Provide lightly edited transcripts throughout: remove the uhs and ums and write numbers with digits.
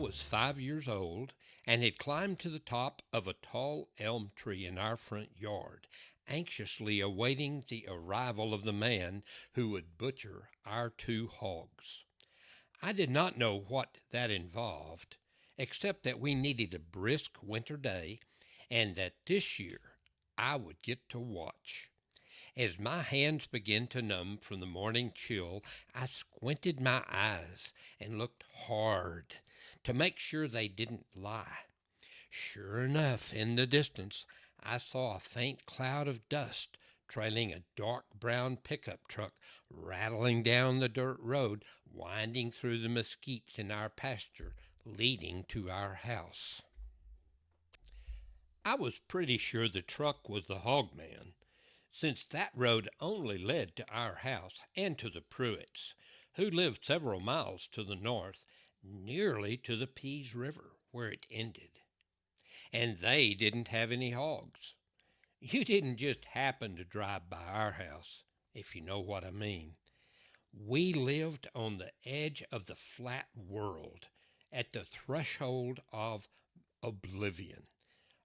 was 5 years old and had climbed to the top of a tall elm tree in our front yard, anxiously awaiting the arrival of the man who would butcher our two hogs. I did not know what that involved, except that we needed a brisk winter day and that this year I would get to watch. As my hands began to numb from the morning chill, I squinted my eyes and looked hard to make sure they didn't lie. Sure enough, in the distance, I saw a faint cloud of dust trailing a dark brown pickup truck rattling down the dirt road, winding through the mesquites in our pasture, leading to our house. I was pretty sure the truck was the hog man, since that road only led to our house and to the Pruitts, who lived several miles to the north, nearly to the Pease River, where it ended. And they didn't have any hogs. You didn't just happen to drive by our house, if you know what I mean. We lived on the edge of the flat world, at the threshold of oblivion,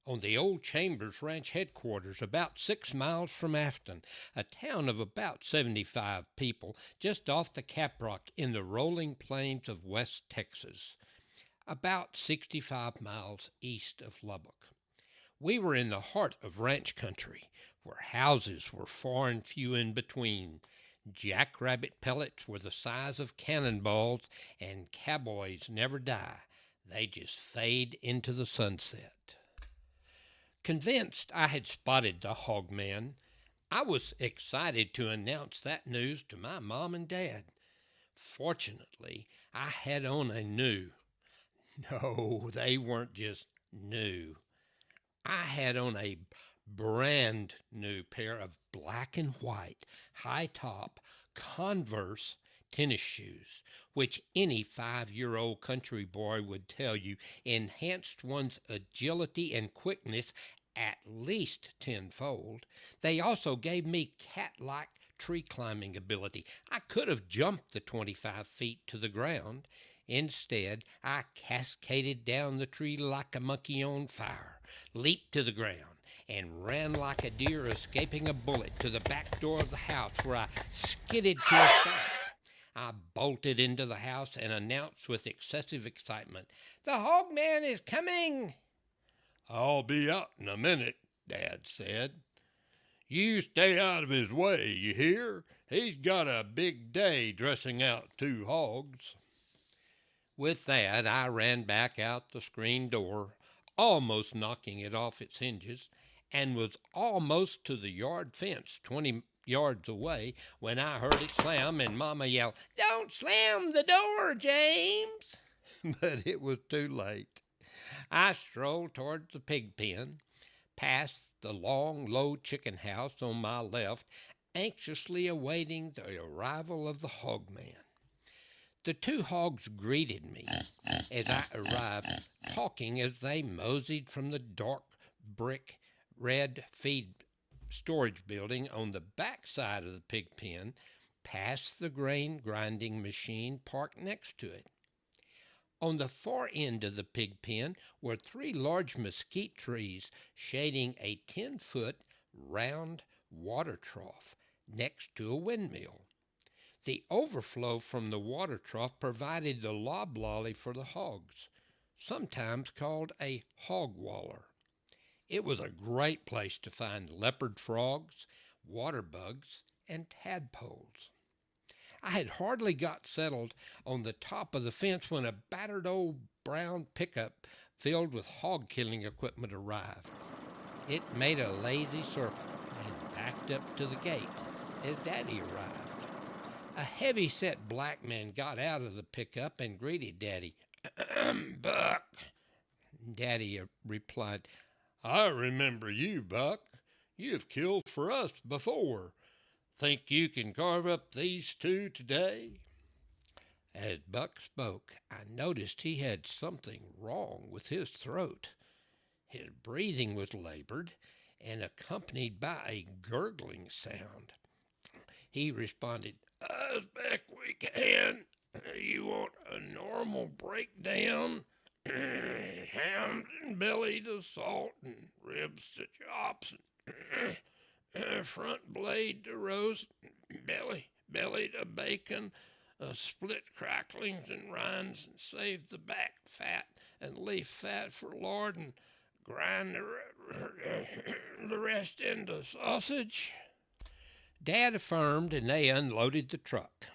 on the old Chambers Ranch headquarters, about 6 miles from Afton, a town of about 75 people just off the Caprock in the rolling plains of West Texas, about 65 miles east of Lubbock. We were in the heart of ranch country, where houses were far and few in between. Jackrabbit pellets were the size of cannonballs, and cowboys never die. They just fade into the sunset. Convinced I had spotted the hog man, I was excited to announce that news to my mom and dad. Fortunately, I had on a new. No, they weren't just new. I had on a brand new pair of black and white, high top, Converse tennis shoes, which any 5-year-old country boy would tell you enhanced one's agility and quickness at least tenfold. They also gave me cat like tree climbing ability. I could have jumped the 25 feet to the ground. Instead, I cascaded down the tree like a monkey on fire, leaped to the ground, and ran like a deer escaping a bullet to the back door of the house, where I skidded to a stop. I bolted into the house and announced with excessive excitement, "The hog man is coming!" "I'll be out in a minute," Dad said. "You stay out of his way, you hear? He's got a big day dressing out two hogs." With that, I ran back out the screen door, almost knocking it off its hinges, and was almost to the yard fence 20 yards away when I heard it slam and Mama yell, "Don't slam the door, James!" But it was too late. I strolled towards the pig pen, past the long, low chicken house on my left, anxiously awaiting the arrival of the hog man. The two hogs greeted me as I arrived, talking as they moseyed from the dark brick red feed storage building on the back side of the pig pen, past the grain grinding machine parked next to it. On the far end of the pig pen were 3 large mesquite trees shading a 10-foot round water trough next to a windmill. The overflow from the water trough provided the loblolly for the hogs, sometimes called a hog waller. It was a great place to find leopard frogs, water bugs, and tadpoles. I had hardly got settled on the top of the fence when a battered old brown pickup filled with hog killing equipment arrived. It made a lazy circle and backed up to the gate as Daddy arrived. A heavy-set black man got out of the pickup and greeted Daddy. "Buck," Daddy replied. "I remember you, Buck. You've killed for us before. Think you can carve up these two today?" As Buck spoke, I noticed he had something wrong with his throat. His breathing was labored and accompanied by a gurgling sound. He responded, "As best we can. You want a normal breakdown Hams and belly to salt and ribs to chops and front blade to roast, belly to bacon, split cracklings and rinds and save the back fat and leaf fat for lard and grind the rest into sausage. Dad affirmed, and they unloaded the truck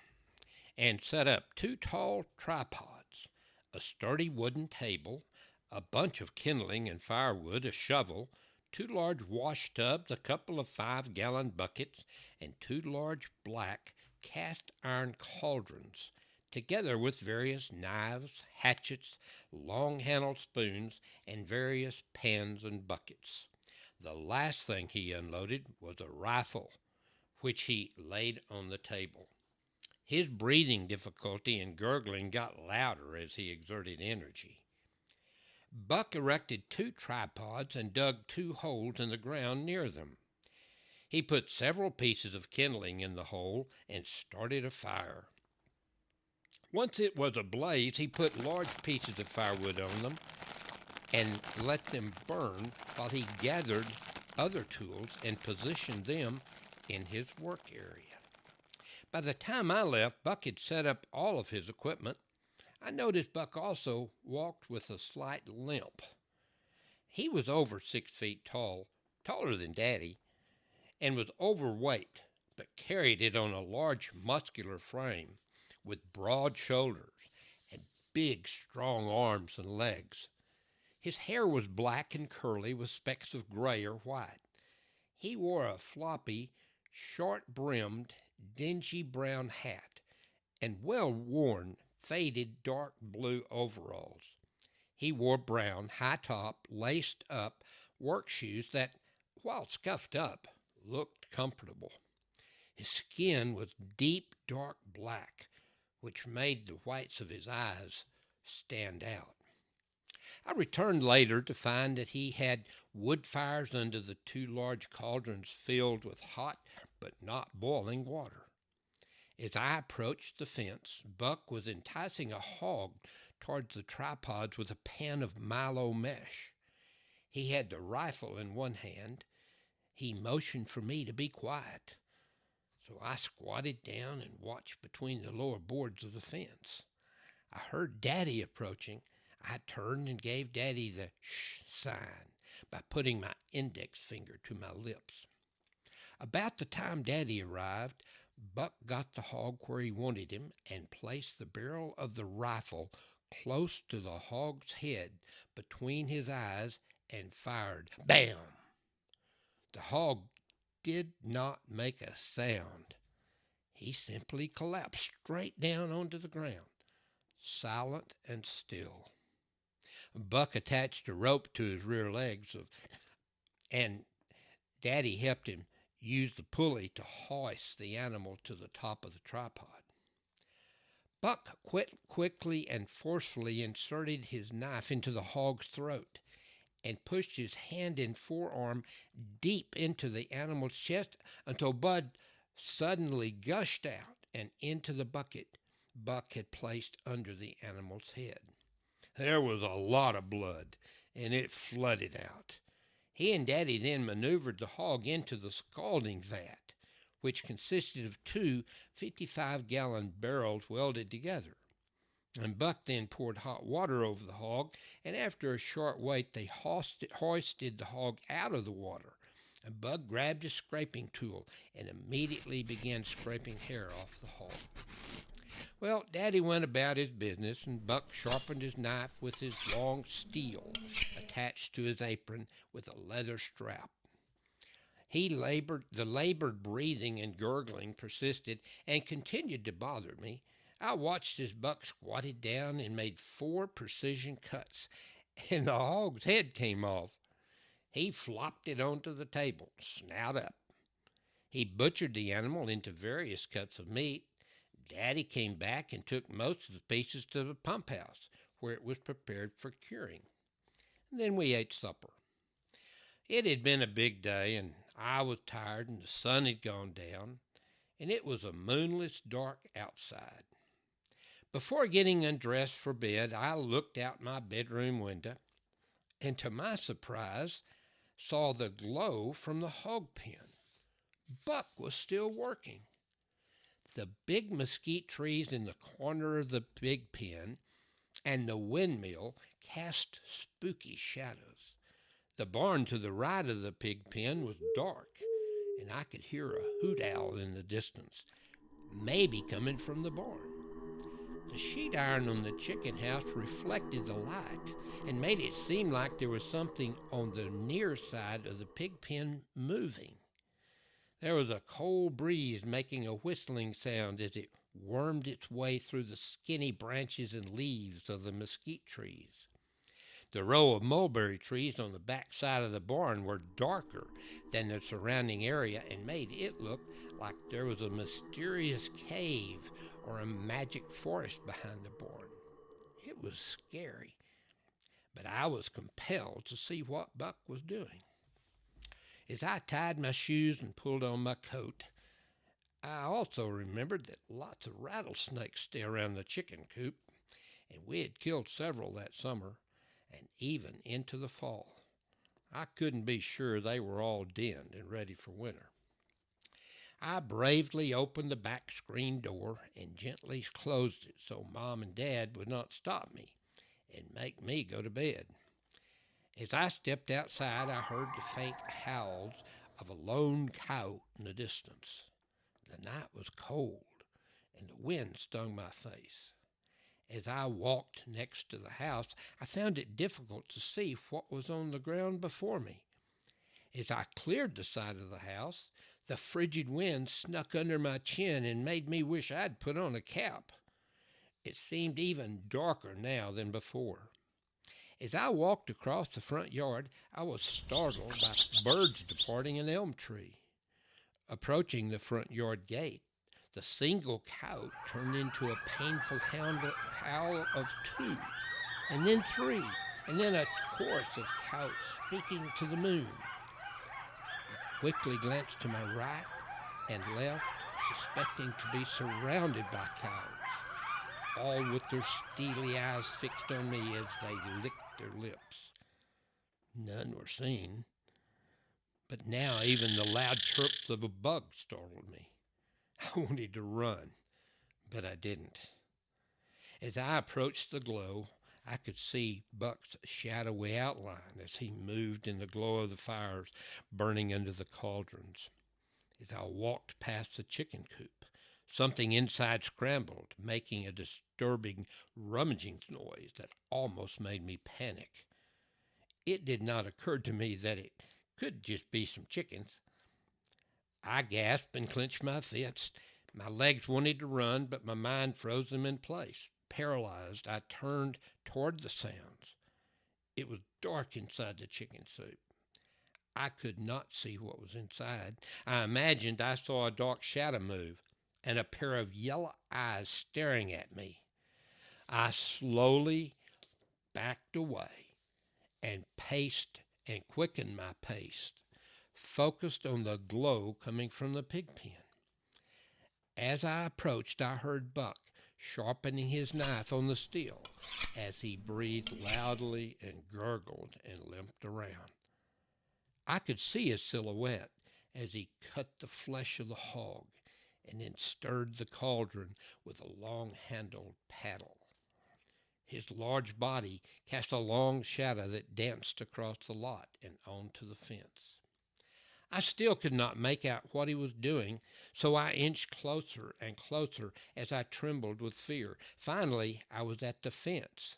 and set up two tall tripods, a sturdy wooden table, a bunch of kindling and firewood, a shovel, two large wash tubs, a couple of 5-gallon buckets, and two large black cast iron cauldrons, together with various knives, hatchets, long handled spoons, and various pans and buckets. The last thing he unloaded was a rifle, which he laid on the table. His breathing difficulty and gurgling got louder as he exerted energy. Buck erected two tripods and dug two holes in the ground near them. He put several pieces of kindling in the hole and started a fire. Once it was ablaze, he put large pieces of firewood on them and let them burn while he gathered other tools and positioned them in his work area. By the time I left, Buck had set up all of his equipment. I noticed Buck also walked with a slight limp. He was over 6 feet tall, taller than Daddy, and was overweight, but carried it on a large muscular frame with broad shoulders and big, strong arms and legs. His hair was black and curly with specks of gray or white. He wore a floppy, short-brimmed, dingy brown hat and well-worn, faded dark blue overalls. He wore brown, high-top, laced-up work shoes that, while scuffed up, looked comfortable. His skin was deep dark black, which made the whites of his eyes stand out. I returned later to find that he had wood fires under the two large cauldrons filled with hot but not boiling water. As I approached the fence, Buck was enticing a hog towards the tripods with a pan of Milo mesh. He had the rifle in one hand. He motioned for me to be quiet, so I squatted down and watched between the lower boards of the fence. I heard Daddy approaching. I turned and gave Daddy the shh sign by putting my index finger to my lips. About the time Daddy arrived, Buck got the hog where he wanted him and placed the barrel of the rifle close to the hog's head between his eyes and fired. Bam! The hog did not make a sound. He simply collapsed straight down onto the ground, silent and still. Buck attached a rope to his rear legs, and Daddy helped him use the pulley to hoist the animal to the top of the tripod. Buck quickly and forcefully inserted his knife into the hog's throat and pushed his hand and forearm deep into the animal's chest until blood suddenly gushed out and into the bucket Buck had placed under the animal's head. There was a lot of blood, and it flooded out. He and Daddy then maneuvered the hog into the scalding vat, which consisted of two 55-gallon barrels welded together. And Buck then poured hot water over the hog, and after a short wait, they hoisted the hog out of the water. And Buck grabbed a scraping tool and immediately began scraping hair off the hog. Well, Daddy went about his business, and Buck sharpened his knife with his long steel attached to his apron with a leather strap. The labored breathing and gurgling persisted and continued to bother me. I watched as Buck squatted down and made 4 precision cuts, and the hog's head came off. He flopped it onto the table, snout up. He butchered the animal into various cuts of meat. Daddy came back and took most of the pieces to the pump house, where it was prepared for curing. Then we ate supper. It had been a big day, and I was tired, and the sun had gone down, and it was a moonless dark outside. Before getting undressed for bed, I looked out my bedroom window and, to my surprise, saw the glow from the hog pen. Buck was still working. The big mesquite trees in the corner of the big pen and the windmill cast spooky shadows. The barn to the right of the pig pen was dark, and I could hear a hoot owl in the distance, maybe coming from the barn. The sheet iron on the chicken house reflected the light and made it seem like there was something on the near side of the pig pen moving. There was a cold breeze making a whistling sound as it wormed its way through the skinny branches and leaves of the mesquite trees. The row of mulberry trees on the back side of the barn were darker than the surrounding area and made it look like there was a mysterious cave or a magic forest behind the barn. It was scary, but I was compelled to see what Buck was doing. As I tied my shoes and pulled on my coat, I also remembered that lots of rattlesnakes stay around the chicken coop, and we had killed several that summer and even into the fall. I couldn't be sure they were all denned and ready for winter. I bravely opened the back screen door and gently closed it so Mom and Dad would not stop me and make me go to bed. As I stepped outside, I heard the faint howls of a lone coyote in the distance. The night was cold, and the wind stung my face. As I walked next to the house, I found it difficult to see what was on the ground before me. As I cleared the side of the house, the frigid wind snuck under my chin and made me wish I'd put on a cap. It seemed even darker now than before. As I walked across the front yard, I was startled by birds departing an elm tree. Approaching the front yard gate, the single coyote turned into a painful howl of two, and then three, and then a chorus of coyotes speaking to the moon. I quickly glanced to my right and left, suspecting to be surrounded by coyotes, all with their steely eyes fixed on me as they licked their lips. None were seen, but now even the loud chirps of a bug startled me. I wanted to run, but I didn't. As I approached the glow, I could see Buck's shadowy outline as he moved in the glow of the fires burning under the cauldrons. As I walked past the chicken coop, something inside scrambled, making a disturbing rummaging noise that almost made me panic. It did not occur to me that it could just be some chickens. I gasped and clenched my fists. My legs wanted to run, but my mind froze them in place. Paralyzed, I turned toward the sounds. It was dark inside the chicken coop. I could not see what was inside. I imagined I saw a dark shadow move and a pair of yellow eyes staring at me. I slowly backed away and paced and quickened my pace, focused on the glow coming from the pig pen. As I approached, I heard Buck sharpening his knife on the steel as he breathed loudly and gurgled and limped around. I could see his silhouette as he cut the flesh of the hog and then stirred the cauldron with a long-handled paddle. His large body cast a long shadow that danced across the lot and onto the fence. I still could not make out what he was doing, so I inched closer and closer as I trembled with fear. Finally, I was at the fence,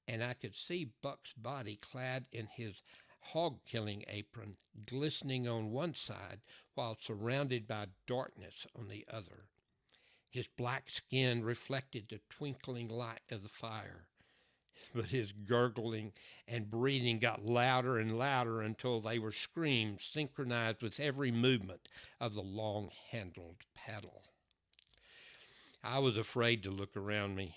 and I could see Buck's body clad in his hog-killing apron, glistening on one side while surrounded by darkness on the other. His black skin reflected the twinkling light of the fire, but his gurgling and breathing got louder and louder until they were screams synchronized with every movement of the long-handled paddle. I was afraid to look around me.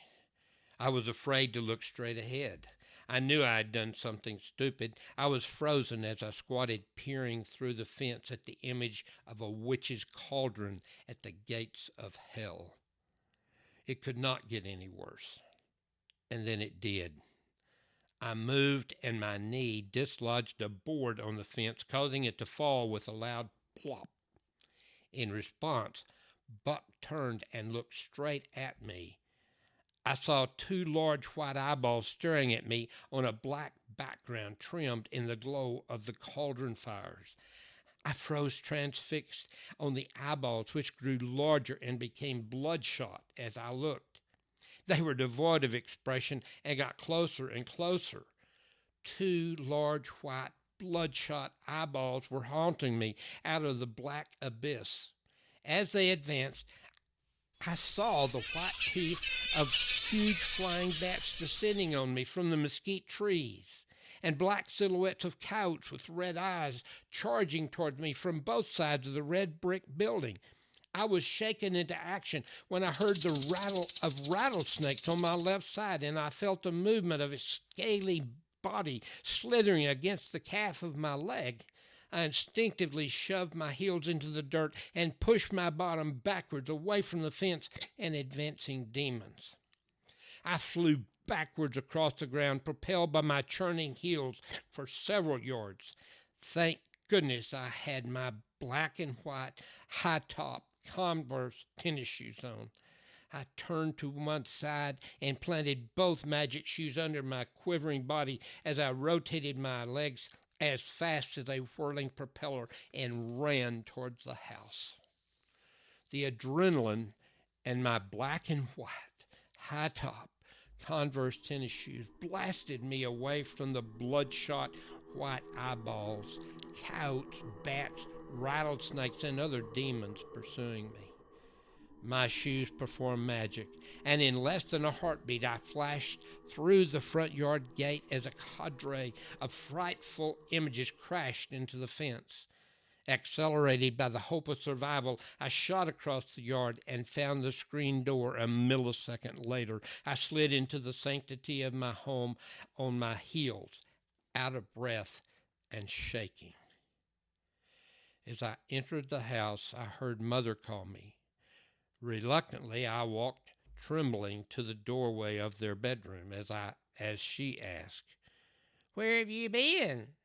I was afraid to look straight ahead. I knew I had done something stupid. I was frozen as I squatted peering through the fence at the image of a witch's cauldron at the gates of hell. It could not get any worse. And then it did. I moved and my knee dislodged a board on the fence, causing it to fall with a loud plop. In response, Buck turned and looked straight at me. I saw two large white eyeballs staring at me on a black background trimmed in the glow of the cauldron fires. I froze transfixed on the eyeballs, which grew larger and became bloodshot as I looked. They were devoid of expression and got closer and closer. Two large white bloodshot eyeballs were haunting me out of the black abyss. As they advanced, I saw the white teeth of huge flying bats descending on me from the mesquite trees, and black silhouettes of coyotes with red eyes charging toward me from both sides of the red brick building. I was shaken into action when I heard the rattle of rattlesnakes on my left side, and I felt the movement of its scaly body slithering against the calf of my leg. I instinctively shoved my heels into the dirt and pushed my bottom backwards away from the fence and advancing demons. I flew backwards across the ground, propelled by my churning heels for several yards. Thank goodness I had my black and white high-top Converse tennis shoes on. I turned to one side and planted both magic shoes under my quivering body as I rotated my legs as fast as a whirling propeller and ran towards the house. The adrenaline and my black and white high-top Converse tennis shoes blasted me away from the bloodshot white eyeballs, coyotes, bats, rattlesnakes, and other demons pursuing me. My shoes performed magic, and in less than a heartbeat I flashed through the front yard gate as a cadre of frightful images crashed into the fence. Accelerated by the hope of survival, I shot across the yard and found the screen door a millisecond later. I slid into the sanctity of my home on my heels, out of breath and shaking. As I entered the house, I heard Mother call me. Reluctantly, I walked trembling to the doorway of their bedroom as she asked, "Where have you been?"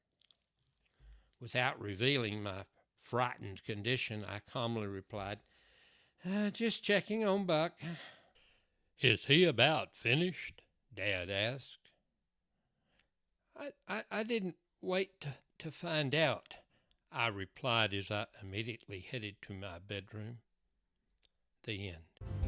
Without revealing my frightened condition, I calmly replied, "Just checking on Buck." "Is he about finished?" Dad asked. I didn't wait to find out," I replied as I immediately headed to my bedroom. The end.